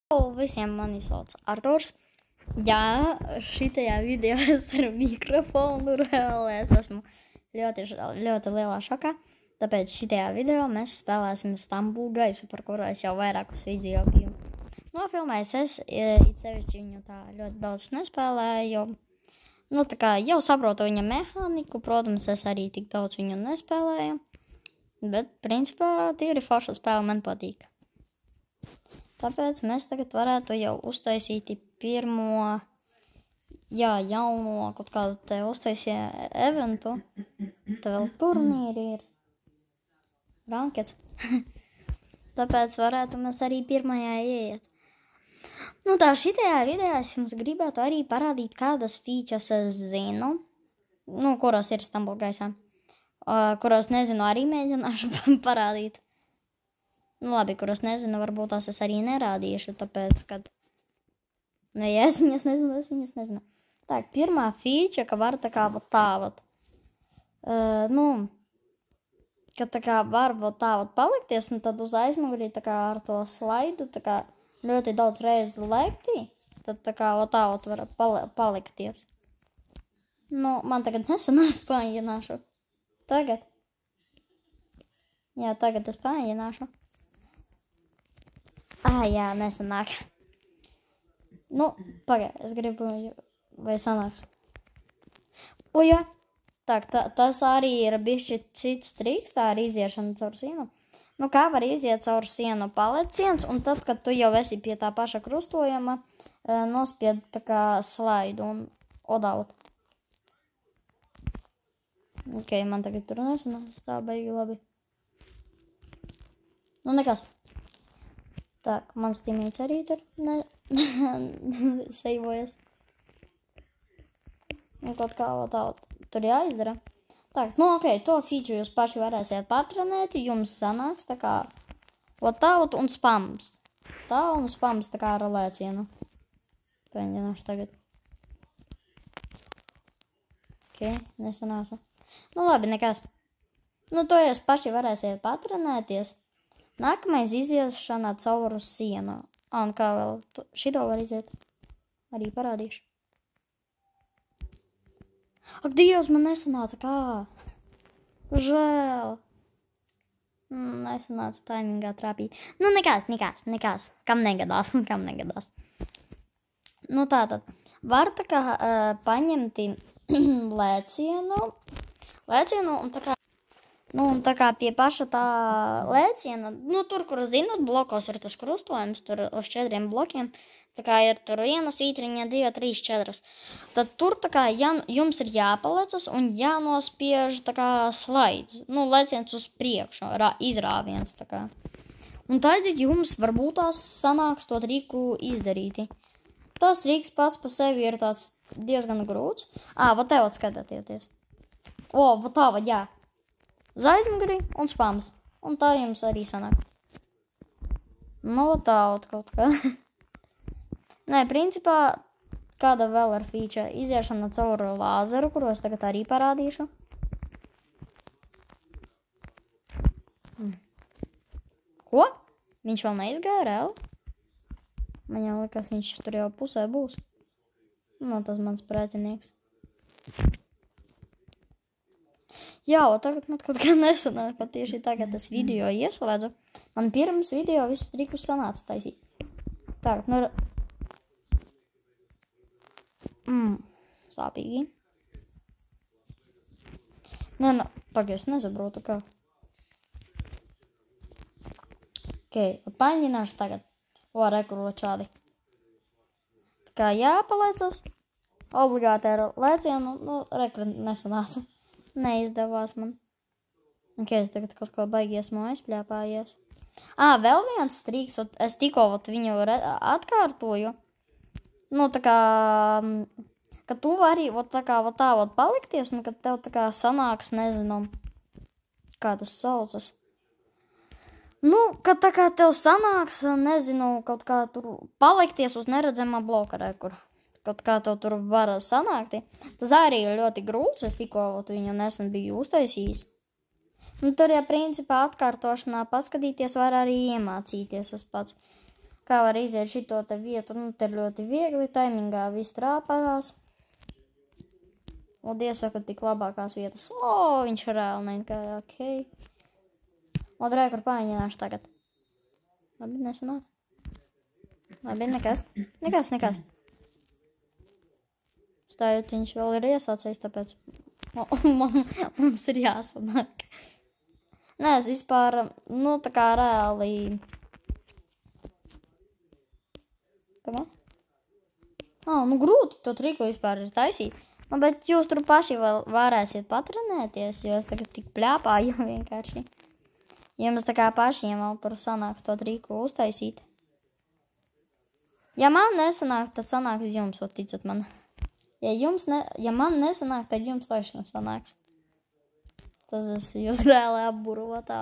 Visiem mani sauc Arturs. Jā, šitajā video es ar mikrofonu es esmu ļoti lielā šokā. Tāpēc šitajā video mēs spēlēsim Stumble gaisu, par kuru es jau vairākus video biju nofilmējis. Es it sevišķi viņu tā ļoti daudz nespēlēju. Tā kā jau saprotu viņa mehāniku, protams, es arī tik daudz viņu nespēlēju. Bet, principā, tīri forša spēle man patīk. Tāpēc mēs tagad varētu jau uztaisīt pirmo, jauno kaut kādu te uztaisīja eventu. Te vēl turnīri ir. Rankets. Tāpēc varētu mēs arī pirmajā ieiet. Šitajā video es jums gribētu arī parādīt, kādas features es zinu. Kuras ir Stumble gaisā. Kuras nezinu, arī mēģināšu parādīt. Labi, kuras nezinu, varbūt tās es arī nerādīšu, tāpēc, kad... es viņas nezinu. Tā, pirmā feature, ka var tā kā tāvat. Kad tā kā var tāvat palikties, tad uz aizmugurī tā kā ar to slaidu tā kā ļoti daudz reizi lektī, tad tā kā tāvat var palikties. Man tagad nesanāk pāģināšu. Tagad. Jā, tagad es pāģināšu. Jā, nesanāk. Pagaid, es gribu, vai sanāks. Jā. Tā, tas arī ir bišķi cits triks, tā ir iziešana caur sienu. Kā var iziet caur sienu paleciens, un tad, kad tu jau esi pie tā paša krustojuma, nospied tā kā slaidu un odaut. Man tagad tur nesanāks, tā beigi labi. Nekas. Tā, mans tīmīts arī tur seivojas. Kaut kā tā tur jāizdara. Tā, to feature jūs paši varēsiet patrenēt, jums sanāks tā kā tā un spams. Tā un spams tā kā ar lēcienu. Pēģināšu tagad. Nesanāsa. Labi, nekas. To jūs paši varēsiet patrenēties. Nākamais iziešana caur sienu. Un kā vēl šito var iziet? Arī parādīšu. Ak, Dievs, man nesanāca kā. Žēl. Nesanāca taimingā trāpīt. Nekas. Kam negadās. Tātad. Var tā kā paņemti lēcienu un tā kā. Tā kā pie paša tā lēciena, tur, kur zināt, blokos ir tas krustojums, tur uz 4 blokiem, tā kā ir tur 1 svītriņa, 2, 3, 4. Tad tur tā kā jums ir jāpalecas un jānospiež tā kā slaids, lēciens uz priekšu, izrāviens tā kā. Un tad jums varbūt tās sanāks to triku izdarīti. Tas triks pats pa sevi ir tāds diezgan grūts. Tev skatieties. Jā. Uz aizmugurī un spams. Un tā jums arī sanāks. Tā kaut kā. Nē, principā, kāda vēl ir feature? Iziešana caur lāzeru, kuru es tagad arī parādīšu. Ko? Viņš vēl neizgāja reāli? Man jau liekas, viņš tur jau pusē būs. Tas mans pretinieks. Jā, tagad man kaut kā nesanāk, ka tieši tagad es video ieslēdzu. Man pirms video visus trikus sanāca taisīt. Tagad, sāpīgi. Pagaid, es nesaprotu, kā. Paņģināšu tagad. Rekurot šādi. Tā kā jāpalecas. Obligāti ar lēcienu, rekurot nesanāca. Neizdevās man. Es tagad kaut ko baigi esmu aizpļāpājies. Vēl viens triks, es tikko viņu atkārtoju. Tā kā, ka tu vari tā palikties, un kad tev tā kā sanāks, nezinu, kā tas saucas. Kad tā kā tev sanāks, nezinu, kaut kā tur palikties uz neredzamā bloka rekur. Kaut kā tev tur var sanākt. Tas arī ir ļoti grūts, es tikko viņu nesen biju uztaisījis. Tur, principā, atkārtošanā paskatīties var arī iemācīties es pats. Kā var iziet šito te vietu, nu, te ļoti viegli, taimingā viss trāpās. Un iesaka tik labākās vietas. O, viņš reāli nekāja, okei. Un rekur pāņināšu tagad. Labi, nesanāca. Labi, nekas. Stājot, viņš vēl ir iesācējis, tāpēc mums ir jāsanāk. Nē, es vispār, nu, tā kā reāli... Kā? Nu, grūti to triku vispār ir taisīt. Nu, bet jūs tur paši vēl varēsiet patrenēties, jo es tagad tik pļāpāju vienkārši. Jums tā kā pašiem vēl tur sanāks to triku uztaisīt. Ja man nesanāk, tad sanāks jums, ot ticat man. Ja man nesanāk, tad jums toši nesanāks. Tas es jūs reāli apburotā.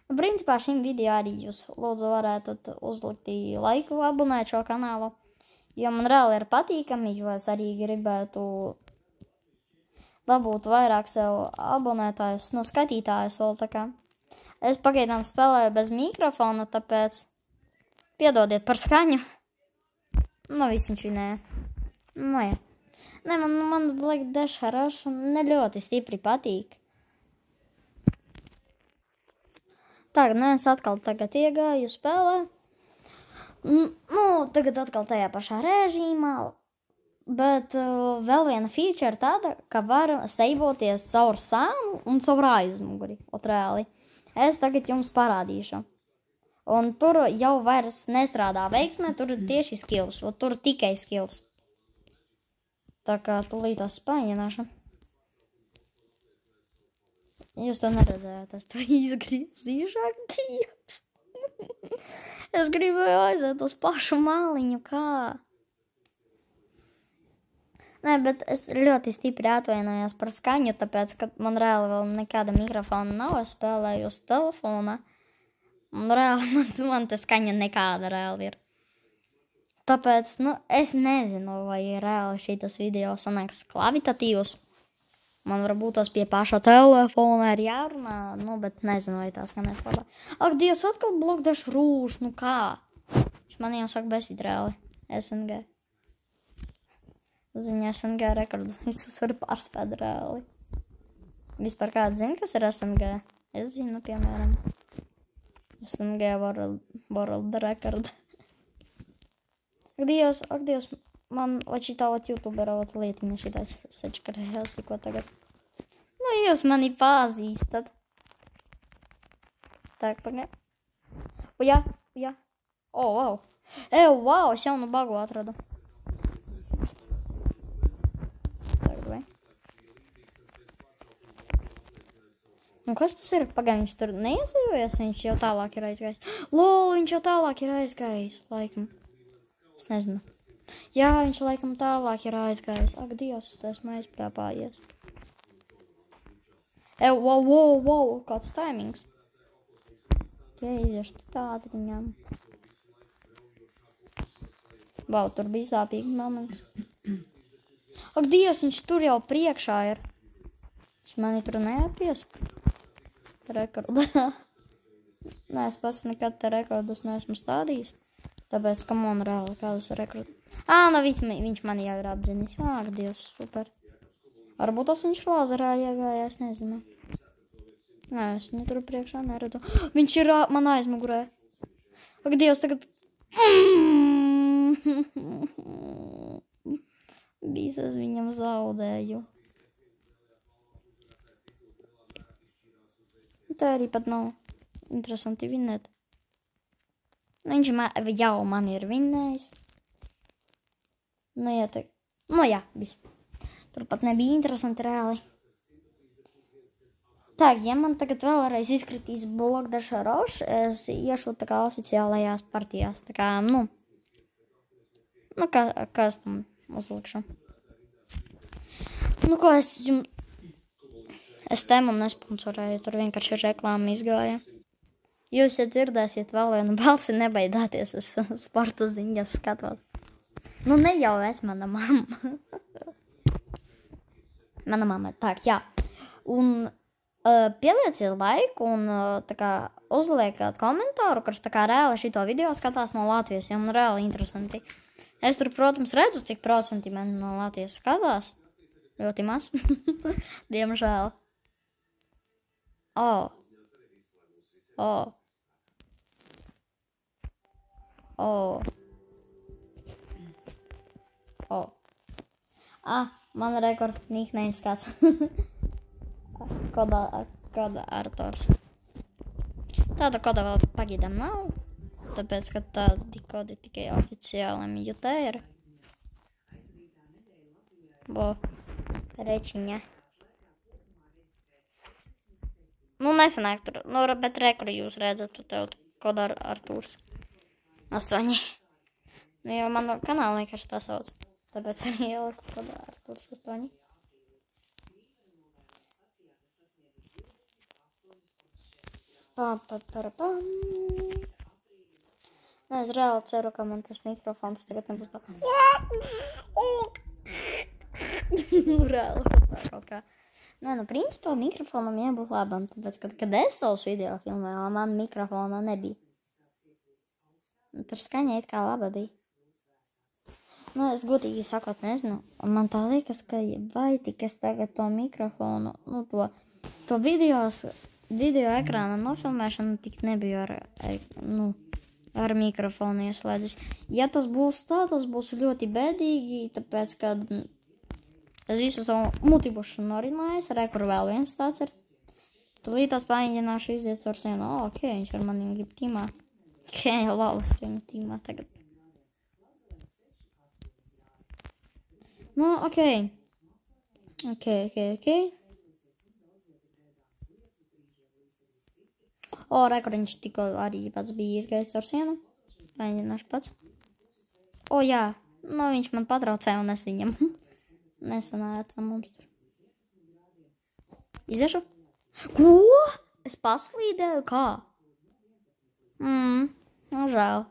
Nu, principā šim video arī jūs lūdzu varētu uzlikt laiku abonēt šo kanālu. Jo man reāli ir patīkami, jo es arī gribētu dabūt vairāk sev abonētājus, nu skatītājus vēl tā kā. Es pagaidām spēlēju bez mikrofona, tāpēc piedodiet par skaņu. Nu, viss viņš vinēja. Nu, jā. Nē, man liek dešharaš un ne ļoti stipri patīk. Tagad, es atkal tagad iegāju spēlē. Nu, tagad atkal tajā pašā režīmā. Bet vēl viena feature ir tāda, ka var seivoties caur sānu un caur aizmuguri. Reāli. Es tagad jums parādīšu. Un tur jau vairs nestrādā veiksmē, tur ir tieši skills. Tur tikai skills. Tā kā tūlītās spāņināšu. Jūs to neredzējāt, es to izgriezīšu, ak, Dievs. Es gribēju aiziet uz pašu maliņu, kā? Nē, bet es ļoti stipri atvainojos par skaņu, tāpēc, ka man reāli vēl nekāda mikrofona nav, es spēlēju uz telefona. Un reāli man te skaņa nekāda reāli ir. Tāpēc, nu, es nezinu, vai reāli šitas video sanāks kvalitatīvs. Man varbūt tos pie paša telefona ir jārunā, nu, bet nezinu, vai tās skanēs labā. Ak, Dievs, atkal blokdašu rūš, nu kā? Viņš man jau saka besīt reāli. SNG. Ziņā SNG rekordu. Visus var pārspēt reāli. Vispār kāds zina, kas ir SNG? Es zinu, piemēram. SNG World Record. Ak, Dievs, man šitā YouTubera lietiņa šitais sačkarējās tikko tagad. Nu, jūs mani pazīstat. Tak, pagaid. Jā. O, wow. Wow, es jaunu bagu atradu. Tagad, vai? Un kas tas ir? Pagaid, viņš tur neiesīvojas, viņš jau tālāk ir aizgājis. Lol, viņš jau tālāk ir aizgājis, laikam. Es nezinu. Jā, viņš laikam tālāk ir aizgājis. Ak, Dievs, tu esmu aizprāpājies. Wow, kāds taimings. Jēzies, tādi viņam. Wow, tur bija sāpīgi moments. Ak, Dievs, viņš tur jau priekšā ir. Viņš mani tur neapies. Rekordā. Nē, es pats nekad te rekordus neesmu stādījis. Tāpēc, ka man reāli kādus rekordus. Nu viņš mani jau ir apzinis. Ak, Dievs, super. Varbūt tas viņš lāzerā iegāja, es nezinu. Nē, es viņu tur priekšā neredzu. Viņš ir man aizmugurē. Ak, Dievs, tagad... Visas viņam zaudēju. Tā arī pat nav interesanti vinnēt. Viņš jau man ir vinnējis. Nu, jā, viss. Turpat nebija interesanti reāli. Tā, ja man tagad vēlreiz izkritīs blokdaša roš, es iešu tā kā oficiālajās partijās. Tā kā, kas tam uzlikšu? Nu, ko es jums... Es tēmu nesponsorēju, tur vienkārši reklāma izgāja. Jūs, ja dzirdēsiet vēl vienu balsi, nebaidāties, es sporta ziņas skatos. Nu, ne jau es, mana mamma. Mana mamma, tā, jā. Un pielieciet laiku un tā kā uzliekat komentāru, kurš tā kā reāli šito video skatās no Latvijas, jo man reāli interesanti. Es tur, protams, redzu, cik procenti man no Latvijas skatās. Ļoti maz. Diemžēl. Man rekord nicknames kāds. Koda Artors. Tāda koda vēl pagaidām nav, tāpēc, ka tādi kodi tikai oficiālam jutē ir. Rečiņa. Nu, nesanāk tur, bet rekuri jūs redzat, tu tev koda Arturs. 8. Nu, jo man kanālu vienkārši tā sauc, tāpēc arī ieliku koda Arturs 8. Nē, es reāli ceru, ka man tas mikrofons tagad nebūs tā. Reāli tā kaut kā. Nē, nu, principā mikrofonam jābūt labam, tāpēc, kad es savus video filmēju, man mikrofona nebija. Par skaņa it kā laba bija. Nu, es godīgi sakot nezinu, un man tā liekas, ka vai tik es tagad to mikrofonu, nu, to video ekrāna nofilmēšanu tik nebiju ar mikrofonu ieslēdzis. Ja tas būs tā, tas būs ļoti bēdīgi, tāpēc, ka es visu savu muti būšu norinājis, kur vēl viens tāds ir. Tūlīt tās pāņģināšu iziet ar sienu. Ok, viņš ar maniem grib tīmā. Ok, lalas, ka viņu tīmā tagad. Nu, ok. Kur viņš tikko arī pats bija izgājis ar sienu. Pāņģināšu pats. Jā, nu viņš man patraucēja un es viņam. Nesanāca mums tur. Iziešu? Ko? Es paslīdēju? Kā? Žēl.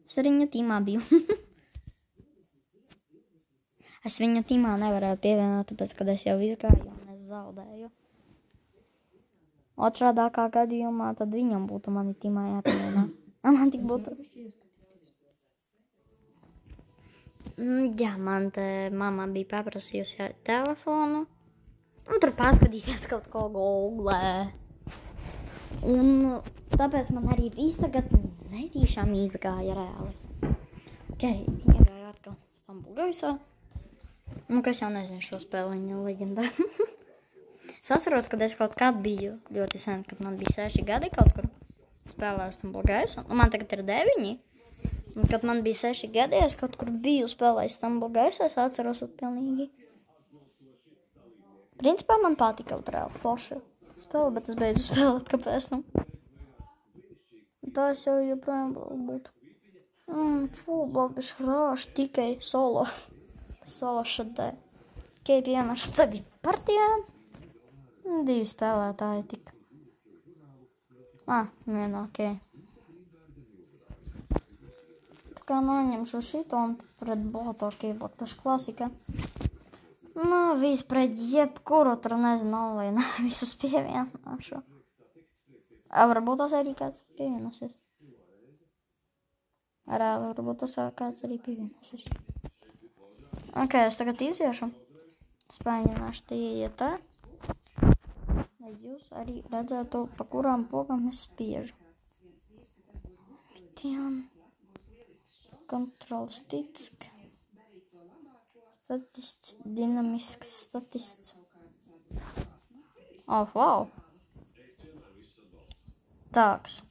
Es ar viņu tīmā biju. Es viņu tīmā nevarēju pievienot, tāpēc, kad es jau izgāju un es zaudēju. Otrādākā gadījumā, tad viņam būtu mani tīmā jāpievienā. Man tik būtu... Jā, man te mamma bija paprasījusi telefonu. Un tur paskatīties kaut ko Googlē. Un tāpēc man arī viss tagad netīšām izgāja reāli. Ok, iegāju atkal Stumble Guysā. Nu, ka es jau nezinu šo spēli, viņa leģendā. Es atceros, kad es kaut kad biju ļoti sen, kad man bija 6 gadi kaut kur spēlēju Stumble Guysu. Un man tagad ir 9. Un, kad man bija 6 gadi, es kaut kur biju spēlējis Stumble Guysu, es atceros pilnīgi. Principā man patika reāli forša spēle, bet es beidzu spēlēt, kāpēc, nu. Tā es jau joprojām būtu. Fullblock rāš tikai solo. Solo šadē. Ok, piemēšu sevi partijā. 2 spēlētāji tika. Viena, ok. Tā kā noņemšu šito un pret botu, ok, būtu taši klasika. Nu, viss pret jebkuru, tur nezinu, vai ne, visus pievienošu. Varbūt tas arī kāds pievienosies. Reāli, varbūt tas kāds arī pievienosies. Ok, es tagad iziešu. Spēņināšu tie iet tā. Lai jūs arī redzētu, pa kurām pogām es spiežu. Tiem. Kontrols tick. Statists, dinamisks statists. Wow. Tāks.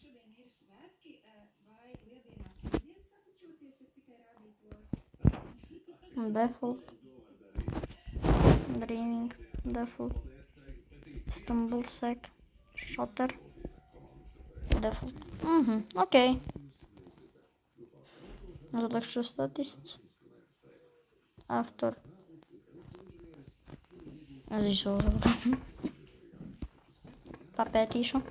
Default. Dreaming. Default. Stumble sec. Shutter. Default. Ok. Uzlikšu statists. After. Es visu uzliku. Papētīšu.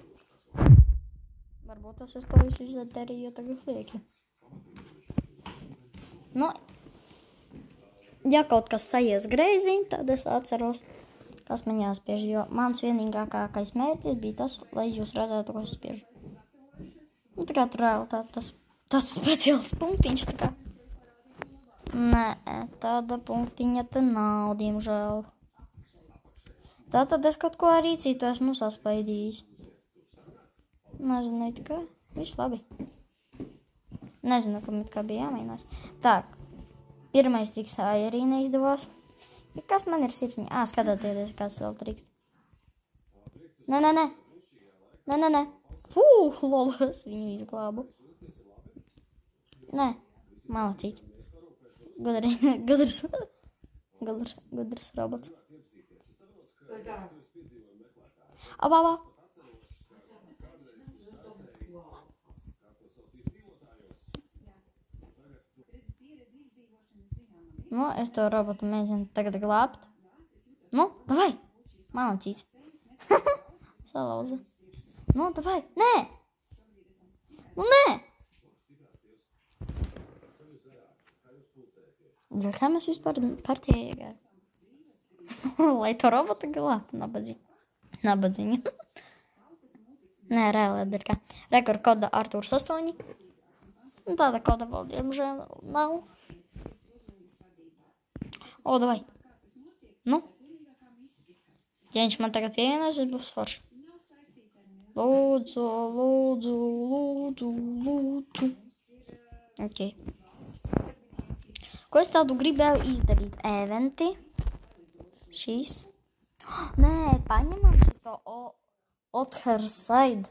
Varbūt tas es to visu izdarīju, jo tagad lieki. Nu, ja kaut kas sajies greizi, tad es atceros, kas man jāspiež, jo mans vienīgākais mērķis bija tas, lai jūs redzētu, ko es spiežu. Nu, tā kā tur reāli tas speciāls punktiņš, tā kā. Nē, tāda punktiņa te nav, diemžēl. Tātad es kaut ko arī citu esmu saspaidījis. Nezinu, it kā, viss labi. Nezinu, kam it kā bija jāmainās. Tā, pirmais triks arī neizdevās. Kas man ir sirsniņa? Skatieties, kāds vēl triks. Nē. Lol, es viņu izglābu. Nē, malacīts. Gudrs robots. Abā. Nu, es to robotu mēģinu tagad glābt. Nu, davai! Malacīts. Salauza. Nu, davai! Nē! Nu, nē! Kā mēs vispār partijā iegāju? Lai to robotu glābtu, nabadzīņa. Nē, reāli ir kā. Rekord koda Artūrs 8. Tāda koda vēl, diemžēl, nav. O, davai. Nu. Ja viņš man tagad pievienojas, tas būs forši. Lūdzu. Ok. Ko es tādu gribēju izdarīt? Eventi. Šīs. Nē, paņemam šito Other Side.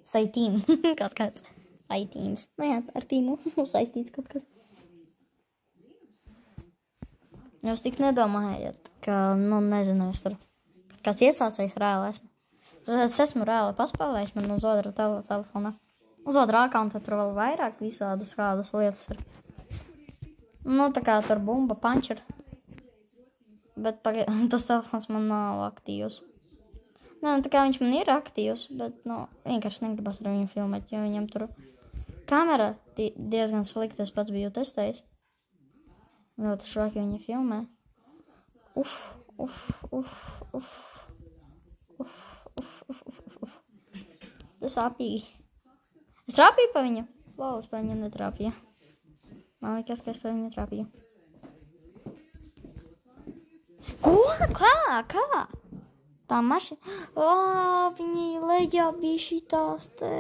Saitīm. Kaut kāds. Saitīms. Nu jā, ar tīmu saistīts kaut kas. Jūs tik nedomājat, ka, nezinu, es tur kāds iesācējs reāli esmu. Es esmu reāli paspēlējis man uz otru telefona. Uz otru akauntu tur vēl vairāk visādas kādas lietas ir. Nu, tā kā tur bumba, puncher. Bet tas telefons man nav aktīvs. Tā kā viņš man ir aktīvs, bet, vienkārši negribas ar viņu filmēt, jo viņam tur kamera diezgan slikta, es pats biju testējis. Ļoti švaki viņa filmē. Tas sāpīgi. Es trāpīju pa viņu? Lol, es pa viņu netrāpīju. Man liekas, ka es pa viņu trāpīju. Ko? Kā? Tā mašina? Viņi lejā bija šitās te.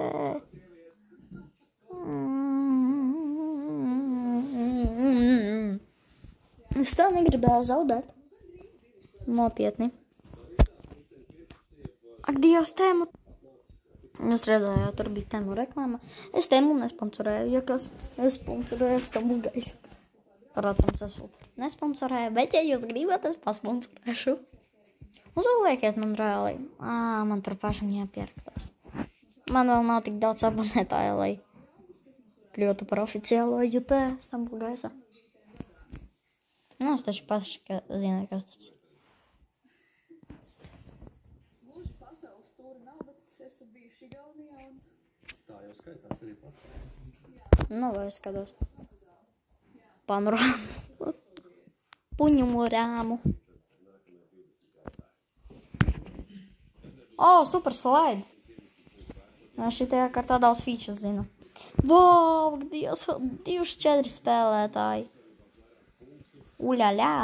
Es tev negribēju zaudēt. Nopietni. Ak, Dievs, Temu. Jūs redzējāt, tur bija Temu reklāma. Es Temu nesponsorēju, ja kas. Es sponsorēju Stambuļu gaisu. Protams, es nesponsorēju, bet ja jūs gribat, es pasponsorēšu. Uzlieciet man reāli. Man tur pašam jāpierakstās. Man vēl nav tik daudz abonētāju, lai kļūtu par oficiālo jutē Stambuļu gaisā. Es taču paši zinu, kas tas ir. Gluži pasaules tūri nav, bet esmu bijuši Igaunijā un... Tā jau skaitās arī pasaules. Vai es skatos. Panorāmu. Puņumurāmu. Super slide. Šitajā kārtā daudz features zinu. Wow, Dievs, 24 spēlētāji. Uļaļā.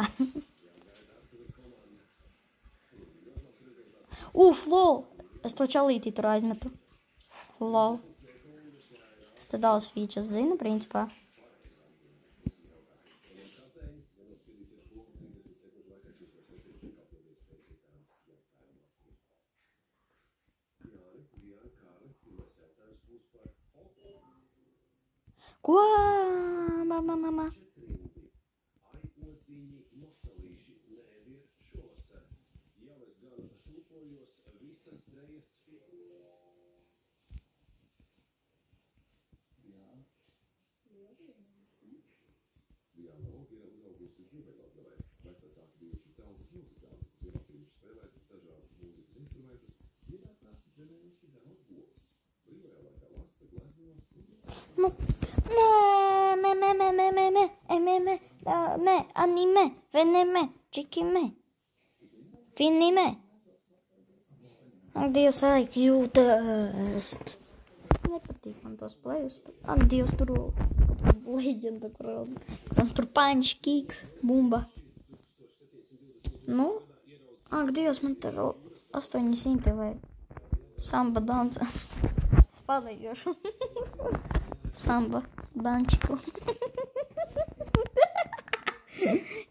Lol. Es to čalītī tur aizmetu. Lol. Es te daudz features zinu, principā. Ko? Mama. Anime, veneme, chikime. Finime. Ak, Dievs, vajag jūtast. Nepatīk man tos plējus. Ak, Dievs, tur kaut kāda leģenda, kuram tur paņš, kīks, bumba. Nu, ak, Dievs, man te vēl 800 vajag. Samba danca. Padējošu. Samba dančiku.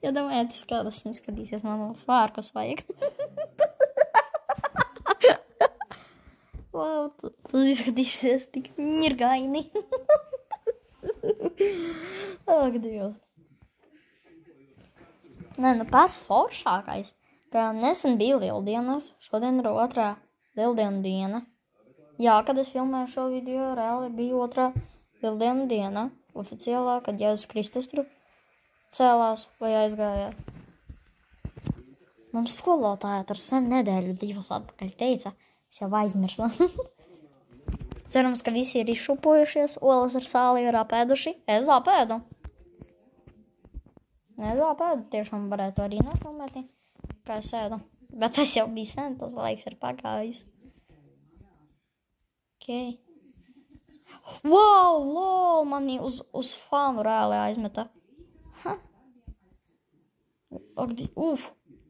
Ja domājat, kādas neskatīsies, man vēl svārkus vajag. Wow, tu izskatīsies tik ņirgaini. Ak, Dievs. Nē, nu pats foršākais. Kā nesen bija Lieldienas, šodien ir otrā Lieldienu diena. Jā, kad es filmēju šo video, reāli bija otrā Lieldienu diena. Oficiālā, kad Jēzus Kristus tur cēlās vai aizgājās. Mums skolotāja tur sen nedēļu 2 atpakaļ teica, es jau aizmirsu. Cerams, ka visi ir izšupojušies, olas ar sāli ir apēduši. Es apēdu. Tiešām varētu arī nofilmēt, kā es ēdu. Bet tas jau bija sen, tas laiks ir pagājis. Ok. Wow, lol, mani uz fanu reāli aizmeta.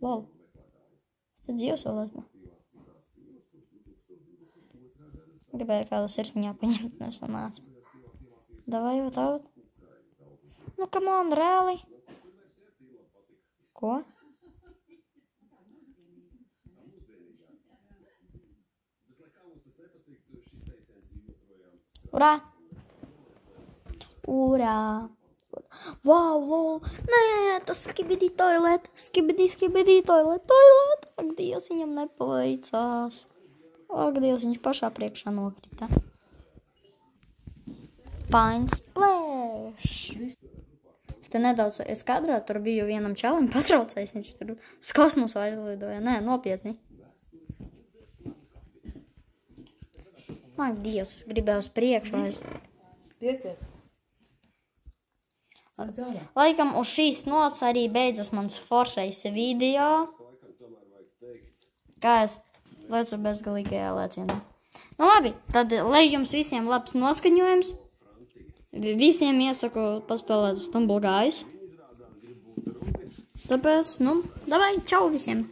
Lol. Tad dzīvs vēl esmu. Gribēju kādu sirsniņā paņemt, nesanāca. Davai jau taut. Nu, come on, reāli. Ko? Urā! Urā! Wow, lol! Nē, tas skibidi toilet! Skibidi toilet! Ak, Dievs, viņam nepaveicās! Ak, Dievs, viņš pašā priekšā nokrita. Pine splash! Es te nedaudz, kadrā tur biju vienam čalim patraucējis, viņš tur uz kosmosu aizlidoja. Nē, nopietni. Ak, Dievs, es gribēju uz priekšu. Pietiek. Laikam uz šīs nots arī beidzas mans foršais video. Kā es lecu bezgalīgajā lēcienā. Nu labi, tad lai jums visiem labs noskaņojums. Visiem iesaku paspēlēt uz Stumble Guys. Tāpēc, davai, čau visiem!